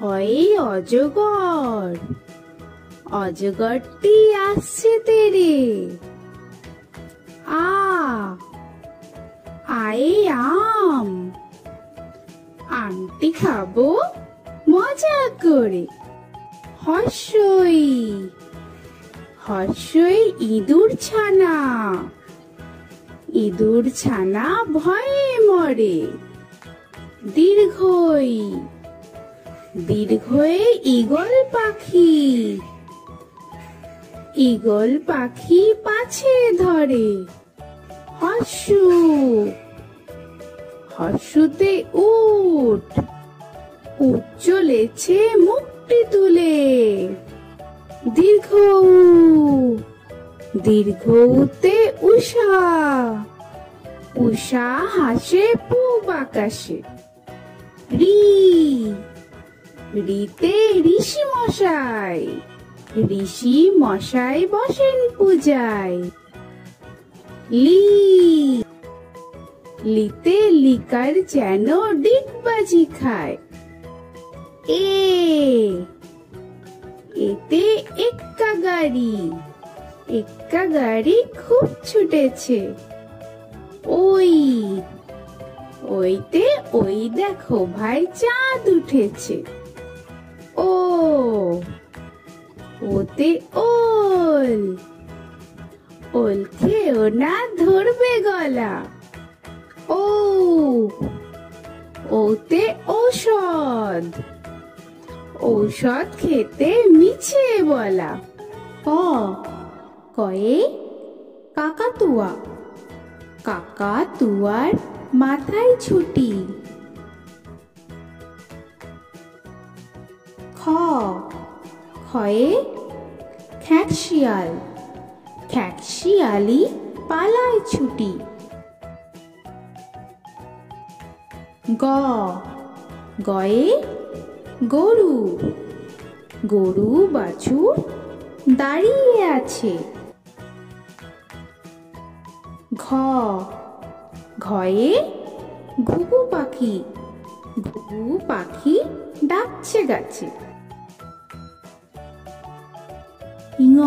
হয় অজগর, অজগরটি আসছে তেরে। আয়ে আম, আমটি খাবো মজা করে। হর্ষই, হর্ষই ইঁদুর ছানা, ইঁদুর ছানা ভয়ে মরে। দীর্ঘই, দীর্ঘয়ে ঈগল পাখি, ঈগল পাখি পাছে ধরে। হর্ষু, হর্ষুতে উট, উট চলেছে মুখটি তুলে। দীর্ঘ উ, দীর্ঘ উতে উষা, উষা হাসে পূব আকাশে। রি, রিতে ঋষি মশাই, ঋষি মশাই বসেন পূজায়। লি, লিতে লিকার যেন ডিগবাজি খায়। এ, এতে এক্কা গাড়ি, এক্কা গাড়ি খুব ছুটেছে। ওই, ওইতে ওই দেখো ভাই চাঁদ উঠেছে। ও, ওতে ওল, ওল খেও না ধরবে গলা। ও, ওতে ঔষধ, ঔষধ খেতে মিছে বলা। ক, কয়ে কাকাতুয়া, কাকাতুয়ার মাথায় ছুটি। খ, খয়ে খ্যাঁকশিয়াল, খ্যাঁকশিয়ালি পালায় ছুটি। গ, গয়ে গরু, গরু বাছুর দাঁড়িয়ে আছে। ঘ, ঘয়ে ঘুঘু পাখি, ঘুঘু পাখি ডাকছে গাছে। ইঙ,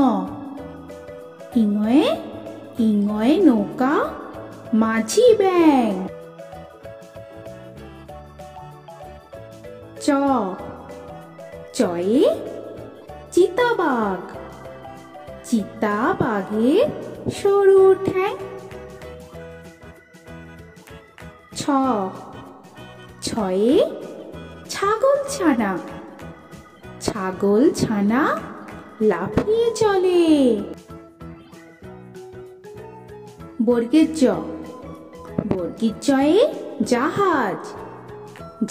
ইঙয়ে, ইঙয়ে নৌকা মাঝি ব্যাং। চ, চয়ে চিতাবাঘ, চিতাবাঘের সরু ঠ্যাং। ছ, ছয়ে ছাগল ছানা, ছাগল ছানা লাফিয়ে চলে। বর্গের জ, বর্গের জয়ে জাহাজ,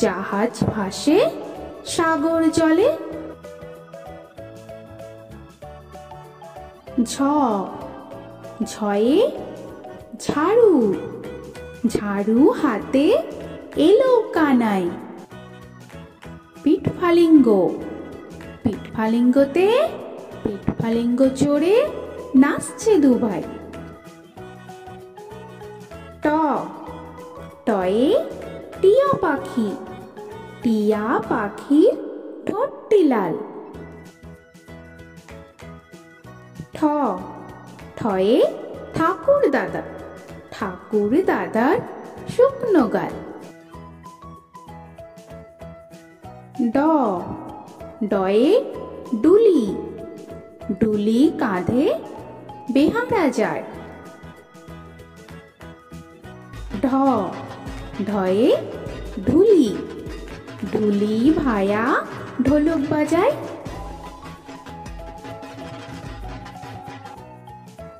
জাহাজ ভাসে সাগর জলে। ঝ, ঝয়ে ঝাড়ু, ঝাড়ু হাতে এলো কানাই। পিঠফালিঙ্গ, পিঠফালিঙ্গতে পিঠফালিঙ্গ চড়ে নাচছে দুভাই। ট, টয়ে টিয়া পাখি, টিয়া পাখির ঠোঁটটি লাল। ঠ, ঠয়ে ঠাকুর দাদা, ঠাকুর দাদার শুকনো গাল। ড, ডয়ে ডুলি, ডুলি কাঁধে বেহারা যায়। ঢ, ঢয়ে ঢুলি, ঢুলি ভায়া ঢোলক বাজায়।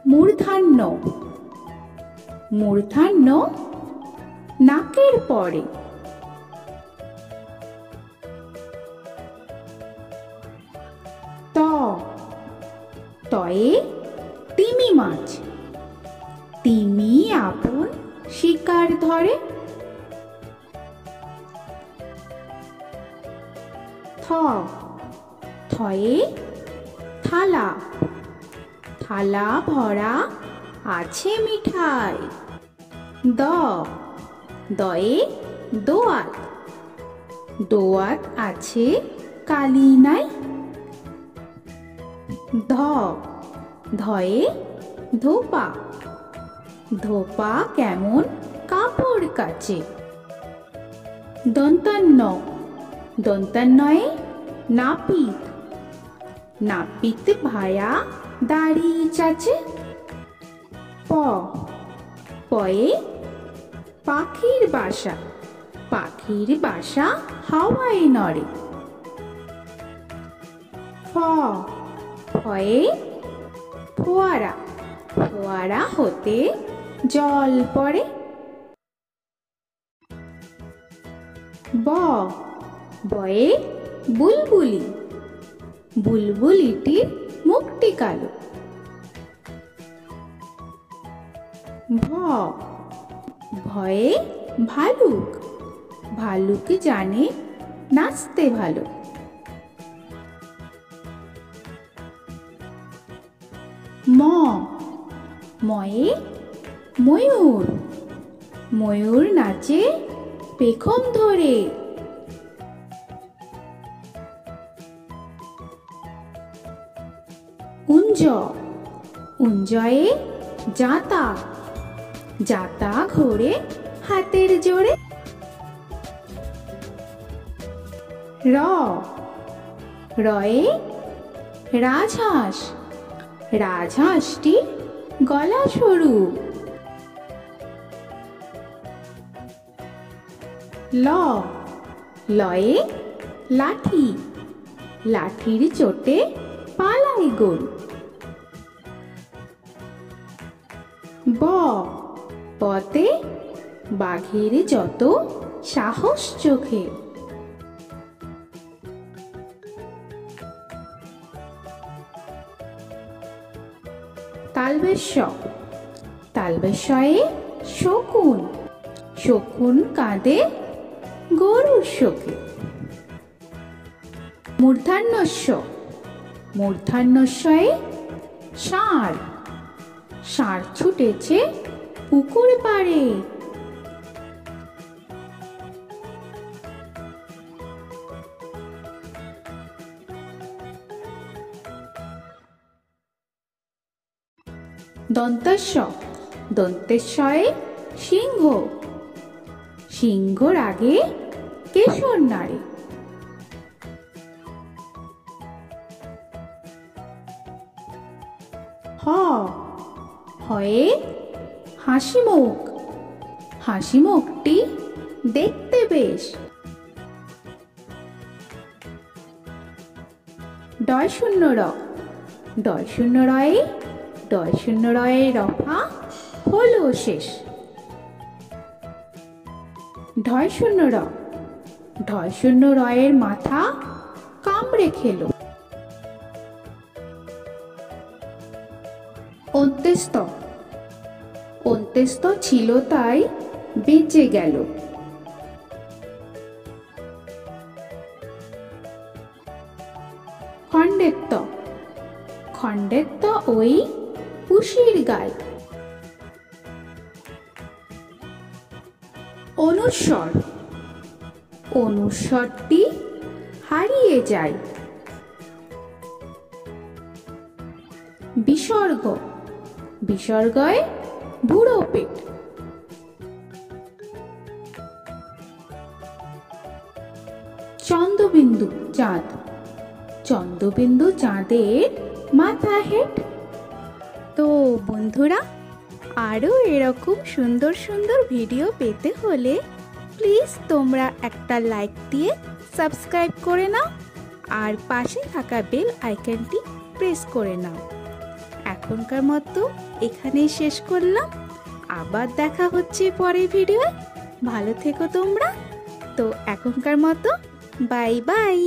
মূর্ধান্য, মূর্ধান্য নাকের পরে। ত, তয়ে তিমি মাছ, তিমি আপন শিকার ধরে। থ, থয়ে থালা, থালা ভরা আছে মিঠাই। দ, দয়ে দোয়াত, দোয়াত আছে কালি নাই। ধ ধয়ে ধোপা, ধোপা কেমন কাপড় কাচে। দন্তান্ন দন্তান্নয়ে নাপিত, নাপিত ভায়া দাড়ি চাচে। প পয়ে পাখির বাসা, পাখির বাসা হাওয়ায় নড়ে। ফ ফয়ে ফোয়ারা, ফোয়ারা হতে জল পড়ে। ব বয়ে বুলবুলি, বুলবুলিটির মুখটি কালো। ভ ভয়ে ভালুক, ভালুক জানে নাচতে ভালো। ম ময়ে ময়ূর, ময়ূর নাচে পেখম ধরে। উঞ্জ উঞ্জয়ে জাতা, জাতা ঘোরে হাতের জোরে। র রয়ে রাজহাঁস, রাজহাঁসটি গলা সরু। ল লয়ে লাঠি, লাঠির চোটে পালায় গরু। ব বতে বাঘের যত সাহস চোখে। তালবেশ তালবেশয়ে শকুন, শকুন কাঁদে গরুর শোকে। মূর্ধন্যস্য মূর্ধন্যস্বয়ে ষাঁড়, ষাঁড় ছুটেছে পুকুর পাড়ে। দন্তেশ্ব দন্তেশ্বয়ে সিংহ, সিংহর আগে কেশর নাড়ে। হ হয়ে হাসি মুখ, হাসি মুখটি দেখতে বেশ। ডয় শূন্য র, ডয় শূন্য রয়ে, ডয় শূন্য রয়ে রফা হলো শেষ। ঢয় শূন্য র, ঢয় শূন্য রয়ের মাথা কামড়ে খেলো। অন্ত্যেস্ত অন্ত্যেস্ত ছিল তাই বেঁচে গেল। খণ্ডেত্ব খণ্ডেত্ব ওই পুষির গায়। অনুস্বর অনুস্বরটি হারিয়ে যায়। বিসর্গ বিসর্গয়ে বুড়ো পেট। চন্দ্রবিন্দু চাঁদ, চন্দ্রবিন্দু চাঁদের মাথা হেট। তো বন্ধুরা, আরও এরকম সুন্দর সুন্দর ভিডিও পেতে হলে প্লিজ তোমরা একটা লাইক দিয়ে সাবস্ক্রাইব করে নাও আর পাশে থাকা বেল আইকনটি প্রেস করে নাও। এখনকার মতো এখানেই শেষ করলাম, আবার দেখা হচ্ছে পরের ভিডিওয়ে। ভালো থেকো তোমরা। তো এখনকার মতো বাই বাই।